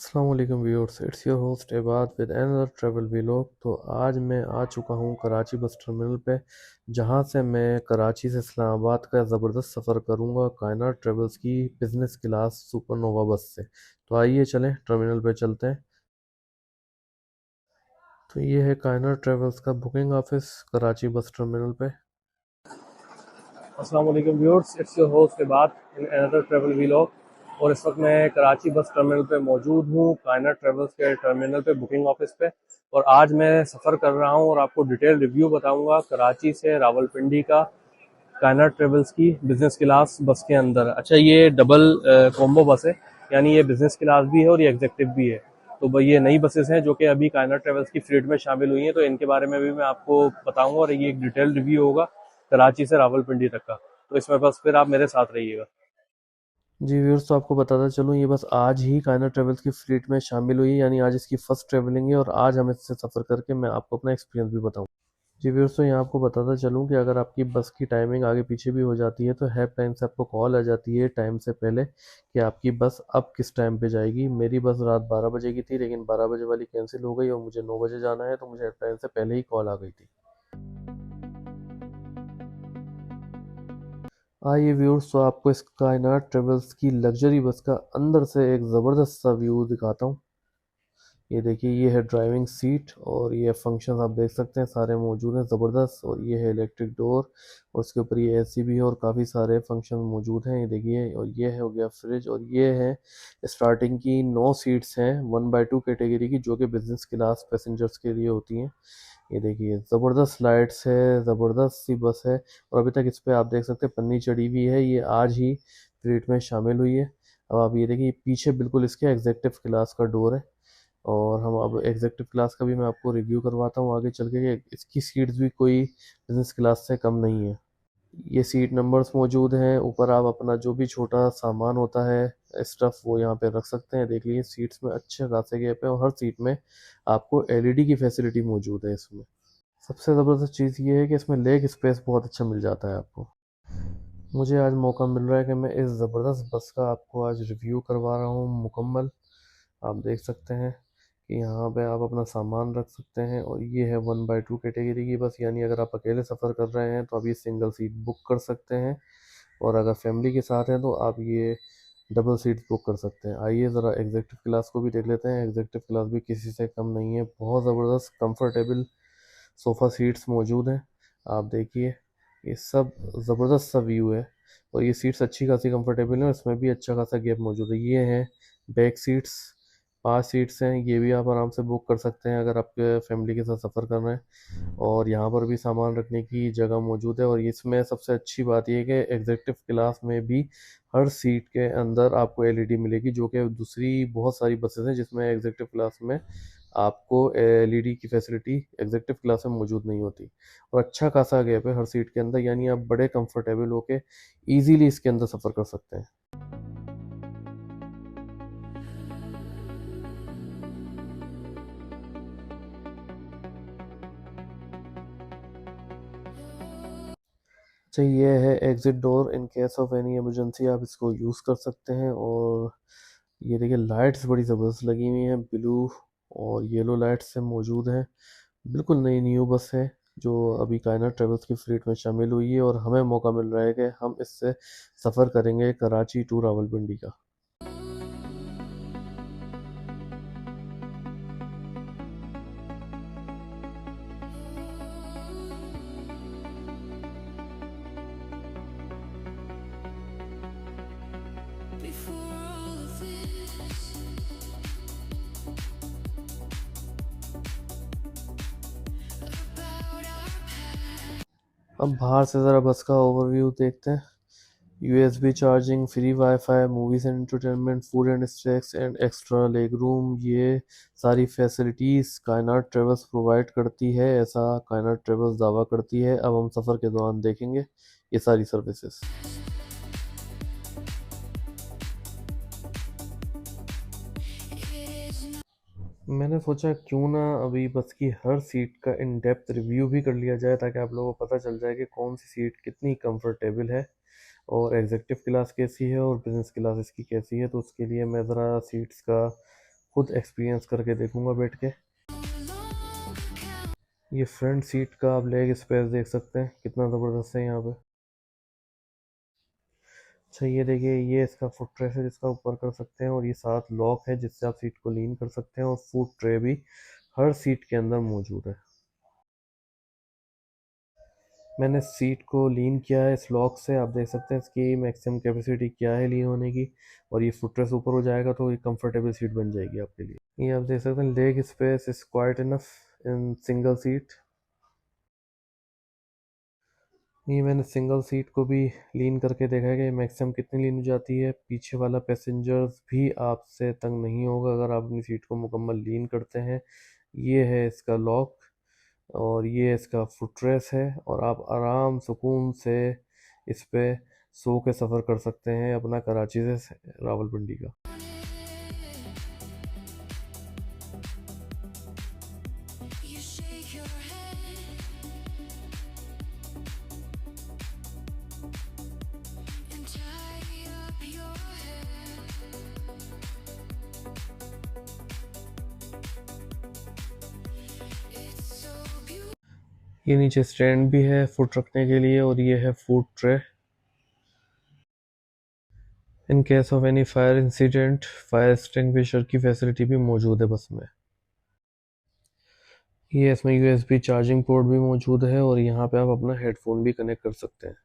अस्सलाम वालेकुम viewers, it's your host Ibad with another travel vlog. तो आज मैं आ चुका हूँ कराची बस टर्मिनल पे, जहाँ से मैं कराची से इस्लामाबाद का ज़बरदस्त सफ़र करूँगा कायनात ट्रेवल्स की बिज़नेस क्लास सुपरनोवा बस से। तो आइए चलें टर्मिनल पे चलते हैं। तो ये है कायनात ट्रेवल्स का booking office Karachi bus terminal पे। अस्सलाम वालेकुम viewers, it's your host Ibad in another travel vlog. और इस वक्त मैं कराची बस टर्मिनल पे मौजूद हूँ, कायनात ट्रेवल्स के टर्मिनल पे, बुकिंग ऑफिस पे। और आज मैं सफ़र कर रहा हूँ और आपको डिटेल रिव्यू बताऊंगा कराची से रावलपिंडी का, कायनात ट्रेवल्स की बिज़नेस क्लास बस के अंदर। अच्छा, ये डबल कॉम्बो बस है, यानी ये बिज़नेस क्लास भी है और ये एग्जेक्टिव भी है। तो भाई ये नई बसेस हैं जो कि अभी कायनात ट्रेवल्स की फ्लीट में शामिल हुई हैं, तो इनके बारे में भी मैं आपको बताऊंगा और ये एक डिटेल रिव्यू होगा कराची से रावलपिंडी तक का। तो इसमें बस फिर आप मेरे साथ रहिएगा। जी व्यूअर्स, तो आपको बताता चलूँ, ये बस आज ही कायनात ट्रेवल्स की फ्लीट में शामिल हुई है, यानी आज इसकी फ़र्स्ट ट्रेवलिंग है और आज हम इससे सफ़र करके मैं आपको अपना एक्सपीरियंस भी बताऊँ। जी व्यूअर्स, तो यहाँ आपको बताता चलूँ कि अगर आपकी बस की टाइमिंग आगे पीछे भी हो जाती है तो हेल्प लाइन से आपको कॉल आ जाती है टाइम से पहले कि आपकी बस अब किस टाइम पे जाएगी। मेरी बस रात 12 बजे की थी, लेकिन 12 बजे वाली कैंसिल हो गई और मुझे 9 बजे जाना है, तो मुझे हेल्प लाइन से पहले ही कॉल आ गई थी। आइए व्यूअर्स, तो आपको इस कायनात ट्रेवल्स की लग्जरी बस का अंदर से एक ज़बरदस्त सा व्यू दिखाता हूँ। ये देखिए, ये है ड्राइविंग सीट और ये फंक्शंस आप देख सकते हैं सारे मौजूद हैं ज़बरदस्त। और ये है इलेक्ट्रिक डोर और उसके ऊपर ये एसी भी है और काफ़ी सारे फंक्शन मौजूद हैं, ये देखिए। और ये है हो गया फ्रिज, और ये है स्टार्टिंग की 9 सीट्स हैं 1/2 कैटेगरी की, जो कि बिजनेस क्लास पैसेंजर्स के लिए होती हैं। ये देखिए, ज़बरदस्त लाइट्स है, ज़बरदस्त सी बस है। और अभी तक इस पे आप देख सकते हैं पन्नी चढ़ी हुई है, ये आज ही फ्लीट में शामिल हुई है। अब आप ये देखिए, पीछे बिल्कुल इसके एग्जेक्टिव क्लास का डोर है। और हम अब एग्जेक्टिव क्लास का भी मैं आपको रिव्यू करवाता हूँ आगे चल के कि इसकी सीट्स भी कोई बिजनेस क्लास से कम नहीं है। ये सीट नंबर्स मौजूद हैं, ऊपर आप अपना जो भी छोटा सामान होता है स्टफ़ वो यहाँ पे रख सकते हैं। देख लीजिए, सीट्स में अच्छे खासे गैप है और हर सीट में आपको एलईडी की फैसिलिटी मौजूद है इसमें। सबसे ज़बरदस्त चीज़ ये है कि इसमें लेग स्पेस बहुत अच्छा मिल जाता है आपको। मुझे आज मौका मिल रहा है कि मैं इस ज़बरदस्त बस का आपको आज रिव्यू करवा रहा हूँ मुकम्मल। आप देख सकते हैं कि यहाँ पे आप अपना सामान रख सकते हैं। और ये है 1/2 कैटेगरी की बस, यानी अगर आप अकेले सफ़र कर रहे हैं तो आप ये सिंगल सीट बुक कर सकते हैं, और अगर फैमिली के साथ हैं तो आप ये डबल सीट बुक कर सकते हैं। आइए ज़रा एग्जेक्टिव क्लास को भी देख लेते हैं। एग्जेक्टिव क्लास भी किसी से कम नहीं है, बहुत ज़बरदस्त कंफर्टेबल सोफ़ा सीट्स मौजूद हैं। आप देखिए, ये सब ज़बरदस्त सा व्यू है। और ये सीट्स अच्छी खासी कंफर्टेबल हैं और इसमें भी अच्छा खासा गैप मौजूद है। ये हैं बैक सीट्स, 5 सीट्स हैं, ये भी आप आराम से बुक कर सकते हैं अगर आपके फैमिली के साथ सफ़र कर रहे हैं। और यहाँ पर भी सामान रखने की जगह मौजूद है। और इसमें सबसे अच्छी बात यह है कि एग्जेक्टिव क्लास में भी हर सीट के अंदर आपको एलईडी मिलेगी, जो कि दूसरी बहुत सारी बसेस हैं जिसमें एग्जेक्टिव क्लास में आपको एलईडी की फैसिलिटी एग्जेक्टिव क्लास में मौजूद नहीं होती। और अच्छा खासा गैप है हर सीट के अंदर, यानी आप बड़े कंफर्टेबल होके इजीली इसके अंदर सफ़र कर सकते हैं। अच्छा, ये है exit door, in case of any emergency आप इसको यूज़ कर सकते हैं। और ये देखिए, लाइट्स बड़ी ज़बरदस्त लगी हुई हैं, ब्लू और येलो लाइट्स से मौजूद हैं। बिल्कुल नई न्यू बस है जो अभी कायनात ट्रेवल्स की फ्लीट में शामिल हुई है, और हमें मौका मिल रहा है कि हम इससे सफ़र करेंगे कराची टू रावलपिंडी का। अब बाहर से ज़रा बस का ओवरव्यू देखते हैं। USB charging, free wifi, movies and entertainment, food and snacks and extra leg room, ये सारी फैसिलिटीज़ कायनात ट्रेवल्स प्रोवाइड करती है, ऐसा कायनात ट्रेवल्स दावा करती है। अब हम सफ़र के दौरान देखेंगे ये सारी सर्विसेज। मैंने सोचा क्यों ना अभी बस की हर सीट का इन डेप्थ रिव्यू भी कर लिया जाए, ताकि आप लोगों को पता चल जाए कि कौन सी सीट कितनी कंफर्टेबल है और एग्जेक्टिव क्लास कैसी है और बिजनेस क्लास इसकी कैसी है। तो उसके लिए मैं ज़रा सीट्स का खुद एक्सपीरियंस करके देखूंगा बैठ के। ये फ्रंट सीट का आप लेग स्पेस देख सकते हैं कितना ज़बरदस्त है यहाँ पे। अच्छा ये देखिए, ये इसका फुट रेस्ट है जिसका ऊपर कर सकते हैं, और ये साथ लॉक है जिससे आप सीट को लीन कर सकते हैं, और फूड ट्रे भी हर सीट के अंदर मौजूद है। मैंने सीट को लीन किया है इस लॉक से, आप देख सकते हैं इसकी मैक्सिमम कैपेसिटी क्या है लीन होने की, और ये फुट रेस्ट ऊपर हो जाएगा तो ये कंफर्टेबल सीट बन जाएगी आपके लिए। ये आप देख सकते हैं leg space is quite enough in single seat. ये मैंने सिंगल सीट को भी लीन करके देखा है कि मैक्सिमम कितनी लीन हो जाती है। पीछे वाला पैसेंजर्स भी आपसे तंग नहीं होगा अगर आप अपनी सीट को मुकम्मल लीन करते हैं। ये है इसका लॉक, और ये इसका फुटरेस है, और आप आराम सुकून से इस पे सो के सफ़र कर सकते हैं अपना कराची से रावलपिंडी का। ये नीचे स्टैंड भी है फुट रखने के लिए, और ये है food tray. In case of any fire incident fire extinguisher की फैसिलिटी भी मौजूद है बस में। ये इसमें यूएसबी चार्जिंग पोर्ट भी मौजूद है, और यहाँ पे आप अपना हेडफोन भी कनेक्ट कर सकते हैं।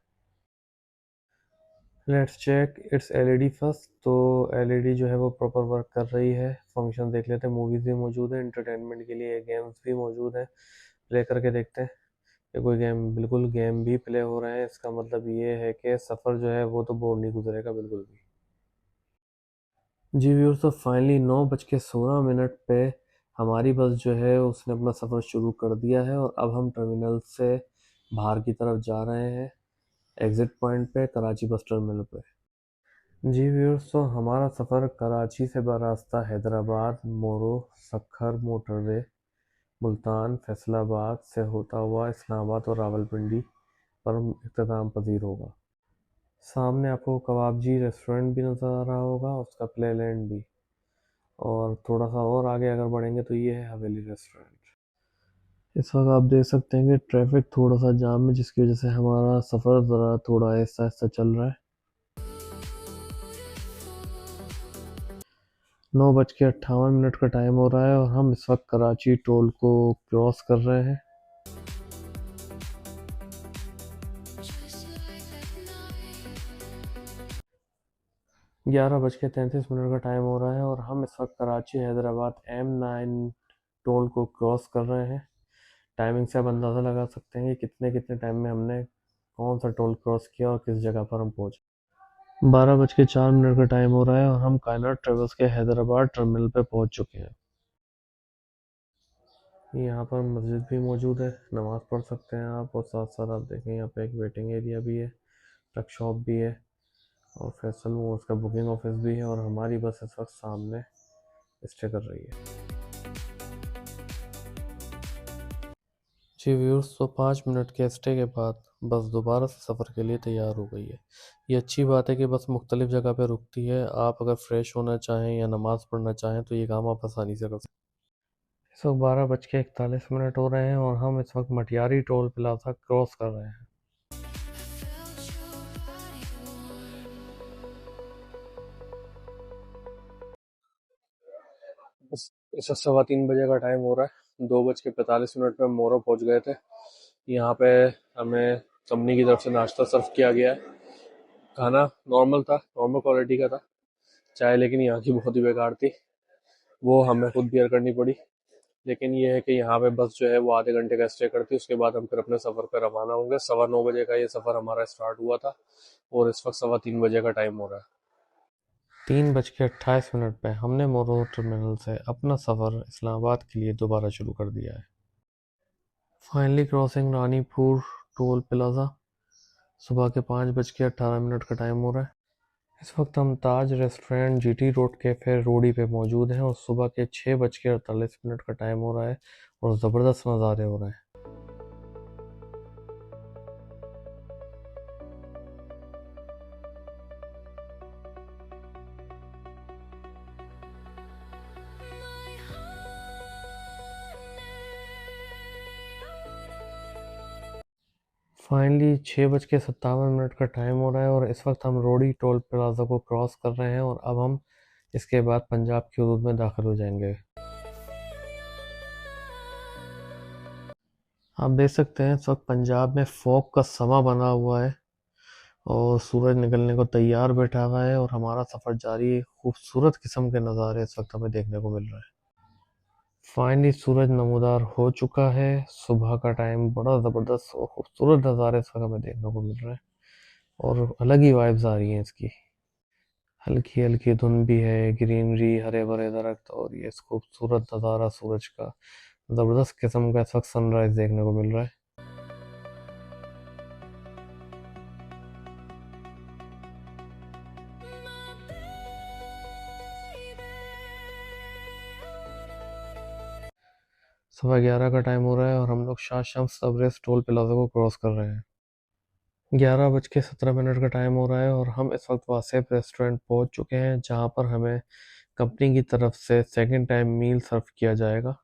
Let's check its LED first. तो एलईडी जो है वो प्रॉपर वर्क कर रही है। फंक्शन देख लेते हैं, मूवीज़ भी मौजूद है, एंटरटेनमेंट के लिए गेम्स भी मौजूद है। प्ले करके देखते हैं कि कोई गेम, बिल्कुल गेम भी प्ले हो रहे हैं। इसका मतलब ये है कि सफ़र जो है वो तो बोर नहीं गुजरेगा बिल्कुल भी। जी व्यूअर्स, तो फाइनली 9:16 पे हमारी बस जो है उसने अपना सफ़र शुरू कर दिया है, और अब हम टर्मिनल से बाहर की तरफ जा रहे हैं एग्ज़िट पॉइंट पे, कराची बस टर्मिनल पे। जी व्यूअर्स, तो हमारा सफ़र कराची से बरास्ता हैदराबाद, मोरो, सखर मोटरवे, मुल्तान, फैसलाबाद से होता हुआ इस्लामाबाद और रावलपिंडी पर इख्तिताम पजीर होगा। सामने आपको कबाबजी रेस्टोरेंट भी नज़र आ रहा होगा, उसका प्ले लैंड भी। और थोड़ा सा और आगे अगर बढ़ेंगे तो ये है हवेली रेस्टोरेंट। इस वक्त आप देख सकते हैं कि ट्रैफिक थोड़ा सा जाम है, जिसकी वजह से हमारा सफ़र ज़रा थोड़ा आहिस्ता आहिस्ता चल रहा है। 9:58 का टाइम हो रहा है, और हम इस वक्त कराची टोल को क्रॉस कर रहे हैं। 11:33 का टाइम हो रहा है, और हम इस वक्त कराची हैदराबाद M9 टोल को क्रॉस कर रहे हैं। टाइमिंग से आप अंदाज़ा लगा सकते हैं कि कितने कितने टाइम में हमने कौन सा टोल क्रॉस किया और किस जगह पर हम पहुंचे। 12:04 का टाइम हो रहा है, और हम कायनात ट्रेवल्स के हैदराबाद टर्मिनल पे पहुंच चुके हैं। यहाँ पर मस्जिद भी मौजूद है, नमाज़ पढ़ सकते हैं आप, और साथ साथ आप देखें यहाँ पे एक वेटिंग एरिया भी है, ट्रक शॉप भी है, और फैसल मोर्स का बुकिंग ऑफिस भी है, और हमारी बस इस वक्त सामने स्टे कर रही है। जी व्यूअर्स, तो 5 मिनट के स्टे के बाद बस दोबारा से सफ़र के लिए तैयार हो गई है। ये अच्छी बात है कि बस मुख्तलिफ जगह पे रुकती है। आप अगर फ्रेश होना चाहें या नमाज़ पढ़ना चाहें तो ये काम आप आसानी से कर सकते हैं। इस वक्त 12:41 हो रहे हैं, और हम इस वक्त मटियारी टोल प्लाजा क्रॉस कर रहे हैं। इस वक्त 3:15 का टाइम हो रहा है। 2:45 पे हम मोरो पहुंच गए थे। यहाँ पे हमें कंपनी की तरफ से नाश्ता सर्व किया गया है। खाना नॉर्मल था, नॉर्मल क्वालिटी का था। चाय लेकिन यहाँ की बहुत ही बेकार थी, वो हमें खुद बियर करनी पड़ी। लेकिन ये है कि यहाँ पे बस जो है वो आधे घंटे का स्टे करती है, उसके बाद हम फिर अपने सफ़र पर रवाना होंगे। 9:15 का ये सफ़र हमारा स्टार्ट हुआ था, और इस वक्त 3:15 का टाइम हो रहा है। 3:28 पे हमने मोरो टर्मिनल से अपना सफ़र इस्लामाबाद के लिए दोबारा शुरू कर दिया है। Finally crossing Ranipur toll plaza. सुबह के 5:18 का टाइम हो रहा है। इस वक्त हम ताज रेस्टोरेंट जीटी रोड कैफ़े रोडी पे मौजूद हैं, और सुबह के 6:48 का टाइम हो रहा है, और ज़बरदस्त नज़ारे हो रहे हैं। फाइनली 6:57 का टाइम हो रहा है और इस वक्त हम रोडी टोल प्लाजा को क्रॉस कर रहे हैं और अब हम इसके बाद पंजाब की हदूद में दाखिल हो जाएंगे। आप देख सकते हैं इस वक्त पंजाब में फॉग का समा बना हुआ है और सूरज निकलने को तैयार बैठा हुआ है और हमारा सफ़र जारी है। खूबसूरत किस्म के नज़ारे इस वक्त हमें देखने को मिल रहे हैं। फाइनली सूरज नमूदार हो चुका है। सुबह का टाइम बड़ा ज़बरदस्त और खूबसूरत नज़ारे इस वक्त हमें देखने को मिल रहे हैं और अलग ही वाइब्स आ रही हैं इसकी। हल्की हल्की धुंध भी है, ग्रीनरी, हरे भरे दरख्त और ये खूबसूरत नज़ारा सूरज का ज़बरदस्त किस्म का इस वक्त सनराइज देखने को मिल रहा है। सुबह 11 का टाइम हो रहा है और हम लोग शाह शम्स तबरेज़ टोल प्लाजा को क्रॉस कर रहे हैं। 11:17 का टाइम हो रहा है और हम इस वक्त वासेफ रेस्टोरेंट पहुंच चुके हैं जहां पर हमें कंपनी की तरफ से सेकंड टाइम मील सर्व किया जाएगा।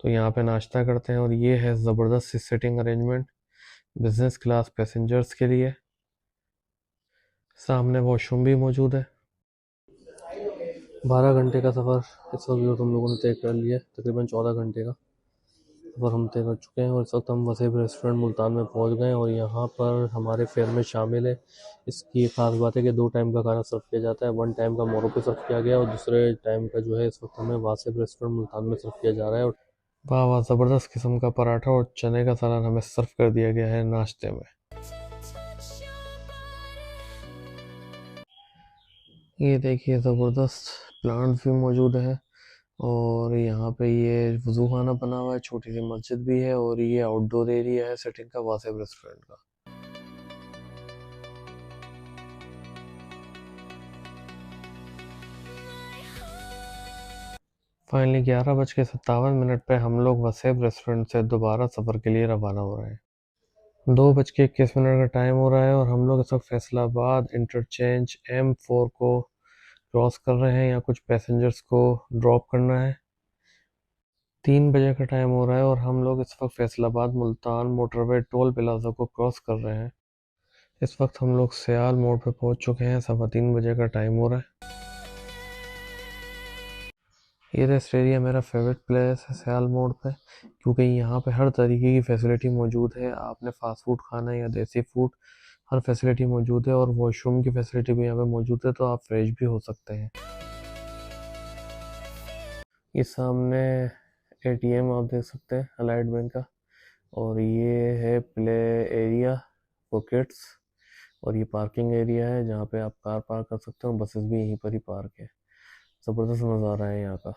तो यहाँ पे नाश्ता करते हैं और ये है ज़बरदस्त सी seating arrangement business class passengers के लिए। सामने वॉशरूम भी मौजूद है। 12 घंटे का सफ़र इस वक्त हम लोगों ने तय कर लिया, तकरीबन 14 घंटे का सफ़र हम तय कर चुके हैं और इस वक्त हम वसेफ रेस्टोरेंट मुल्तान में पहुंच गए हैं और यहाँ पर हमारे फेयर में शामिल है। इसकी एक ख़ास बात है कि 2 टाइम का खाना सर्व किया जाता है। 1 टाइम का मोरो पे सर्व किया गया और दूसरे टाइम का जो है इस वक्त हमें वासेफ रेस्टोरेंट मुल्तान में सर्व किया जा रहा है। और वाह वाह, ज़बरदस्त किस्म का पराठा और चने का सलाद हमें सर्व कर दिया गया है नाश्ते में। ये देखिए ज़बरदस्त प्लांट्स भी मौजूद हैं और यहाँ पे ये वज़ू खाना बना हुआ है, छोटी सी मस्जिद भी है और ये आउटडोर एरिया है सिटिंग का वासेफ रेस्टोरेंट का। फाइनली 11:57 पे हम लोग वसेफ रेस्टोरेंट से दोबारा सफ़र के लिए रवाना हो रहे हैं। 2:21 का टाइम हो रहा है और हम लोग इस वक्त फैसलाबाद इंटरचेंज M4 को क्रॉस कर रहे हैं। यहाँ कुछ पैसेंजर्स को ड्रॉप करना है। 3 बजे का टाइम हो रहा है और हम लोग इस वक्त Faisalabad Multan motorway toll plaza को क्रॉस कर रहे हैं। इस वक्त हम लोग सयाल मोड़ पे पहुंच चुके हैं। 3:15 का टाइम हो रहा है। ये रेस्ट एरिया मेरा फेवरेट प्लेस है सयाल मोड़ पे, क्योंकि यहाँ पे हर तरीके की फैसिलिटी मौजूद है। आपने फास्ट फूड खाना है या देसी फूड, हर फैसिलिटी मौजूद है और वॉशरूम की फैसिलिटी भी यहाँ पे मौजूद है, तो आप फ्रेश भी हो सकते हैं। ये सामने ATM आप देख सकते हैं अलाइड बैंक का और ये है प्ले एरिया फॉर किड्स और ये पार्किंग एरिया है जहाँ पे आप कार पार्क कर सकते हो। बसेस भी यहीं पर ही पार्क है। ज़बरदस्त नज़ारा है यहाँ का।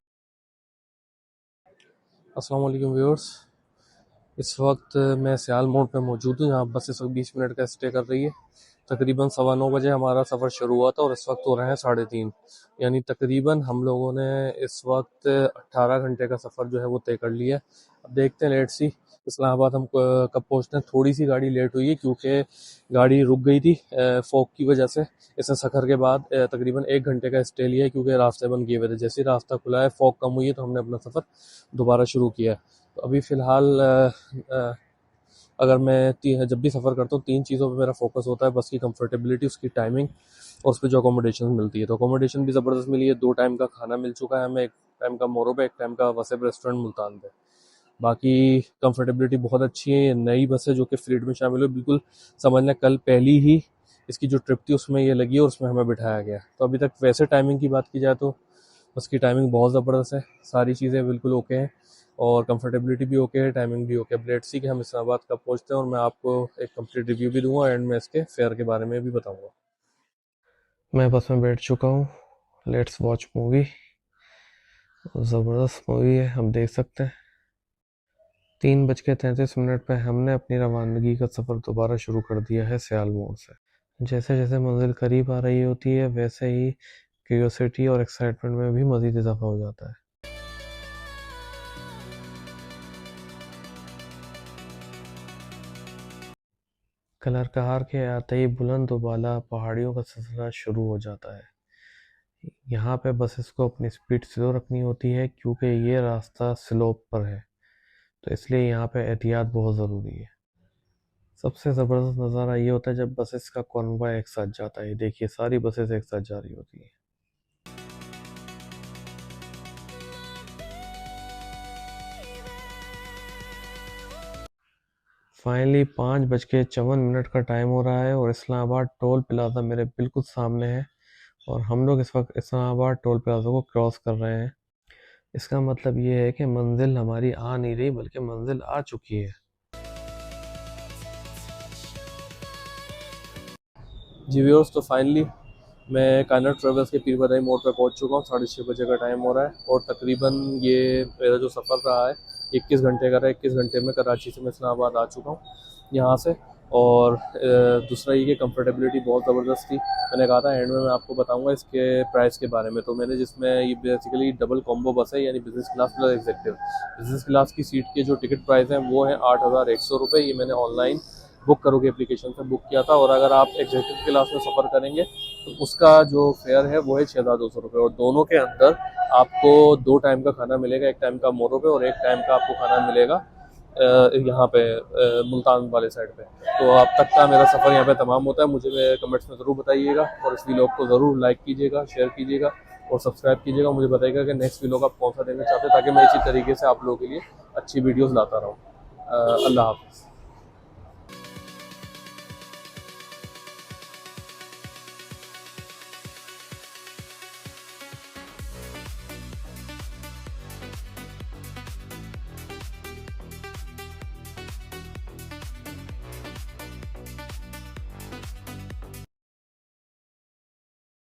अस्सलाम वालेकुम व्यूअर्स, इस वक्त मैं सयाल मोड़ पे मौजूद हूँ। यहाँ बस इस वक्त 20 मिनट का स्टे कर रही है। तकरीबन 9:15 बजे हमारा सफ़र शुरू हुआ था और इस वक्त हो रहे हैं 3:30, यानी तकरीबन हम लोगों ने इस वक्त 18 घंटे का सफ़र जो है वो तय कर लिया है। अब देखते हैं, लेट सी इस्लामाबाद हम कब पहुँचते हैं। थोड़ी सी गाड़ी लेट हुई है क्योंकि गाड़ी रुक गई थी फॉग की वजह से। इसने सफ़र के बाद तकरीबन 1 घंटे का स्टे लिया है क्योंकि रास्ते बंद किए हुए थे। जैसे ही रास्ता खुला है, फॉग कम हुई है, तो हमने अपना सफ़र दोबारा शुरू किया है। तो अभी फ़िलहाल अगर मैं जब भी सफ़र करता हूँ 3 चीज़ों पे मेरा फोकस होता है। बस की कंफर्टेबिलिटी, उसकी टाइमिंग और उस पर जो अकोमोडेशन मिलती है। तो अकोमोडेशन भी ज़बरदस्त मिली है। 2 टाइम का खाना मिल चुका है हमें, 1 टाइम का मोरो पे, 1 टाइम का वसेफ रेस्टोरेंट मुल्तान पे। बाकी कंफर्टेबिलिटी बहुत अच्छी है। ये नई बस है जो कि फ्लीट में शामिल हुई, बिल्कुल समझ लें कल पहली ही इसकी जो ट्रिप थी उसमें ये लगी और उसमें हमें बिठाया गया। तो अभी तक वैसे टाइमिंग की बात की जाए तो बस की टाइमिंग बहुत ज़बरदस्त है। सारी चीज़ें बिल्कुल ओके हैं और कंफर्टेबिलिटी भी ओके है, टाइमिंग भी ओके है। लेट्स सी कि हम इस्लामाबाद कब पहुंचते हैं और मैं आपको एक कंप्लीट रिव्यू भी दूंगा, एंड में इसके फेयर के बारे में भी बताऊंगा। मैं बस में बैठ चुका हूँ। Let's watch movie. ज़बरदस्त मूवी है, हम देख सकते हैं। 3:33 पे हमने अपनी रवानगी का सफ़र दोबारा शुरू कर दिया है सयाल मोड़ से। जैसे जैसे मंजिल करीब आ रही होती है वैसे ही क्यूरियोसिटी और एक्साइटमेंट में भी मज़ीद इजाफा हो जाता है। कलर कहार के आते ही बुलंद उबाला पहाड़ियों का सिलसिला शुरू हो जाता है। यहाँ पे बसेस को अपनी स्पीड स्लो रखनी होती है क्योंकि ये रास्ता स्लोप पर है, तो इसलिए यहाँ पे एहतियात बहुत ज़रूरी है। सबसे ज़बरदस्त नज़ारा ये होता है जब बसेस का कॉन्वॉय एक साथ जाता है। देखिए सारी बसेस एक साथ जा रही होती है। फाइनली 5:54 का टाइम हो रहा है और इस्लामाबाद टोल प्लाज़ा मेरे बिल्कुल सामने है और हम लोग इस वक्त इस्लामाबाद टोल प्लाज़ा को क्रॉस कर रहे हैं। इसका मतलब ये है कि मंजिल हमारी आ नहीं रही बल्कि मंजिल आ चुकी है। जी व्यूअर्स, तो फाइनली मैं कायनाट ट्रेवल्स के पीर बदाई मोड़ पर पहुंच चुका हूँ। 6:30 बजे का टाइम हो रहा है और तकरीबन ये मेरा जो सफ़र रहा है 21 घंटे का रहा है। 21 घंटे में कराची से मैं इस्लामाबाद आ चुका हूँ यहाँ से। और दूसरा ये कि कंफर्टेबिलिटी बहुत ज़बरदस्त थी। मैंने कहा था एंड में मैं आपको बताऊंगा इसके प्राइस के बारे में। तो मैंने जिसमें ये बेसिकली डबल कॉम्बो बस है, यानी business class plus executive. Business class की सीट के जो टिकट प्राइस हैं वो है 8,100 रुपये। ये मैंने ऑनलाइन बुक करोगे एप्लीकेशन से बुक किया था। और अगर आप एग्जेक्टिव क्लास में सफ़र करेंगे तो उसका जो फेयर है वो है 6,200 रुपये। और दोनों के अंदर आपको 2 टाइम का खाना मिलेगा, एक टाइम का मोरो पे और एक टाइम का आपको खाना मिलेगा यहाँ पे मुल्तान वाले साइड पे। तो अब तक का मेरा सफ़र यहाँ पे तमाम होता है। मुझे मेरे कमेंट्स में ज़रूर बताइएगा और इस वीडियो को ज़रूर लाइक कीजिएगा, शेयर कीजिएगा और सब्सक्राइब कीजिएगा। मुझे बताइएगा कि नेक्स्ट वीडियो आप कौन सा देखना चाहते हैं ताकि मैं इसी तरीके से आप लोगों के लिए अच्छी वीडियोज़ लाता रहूँ। अल्लाह हाफ़िज़।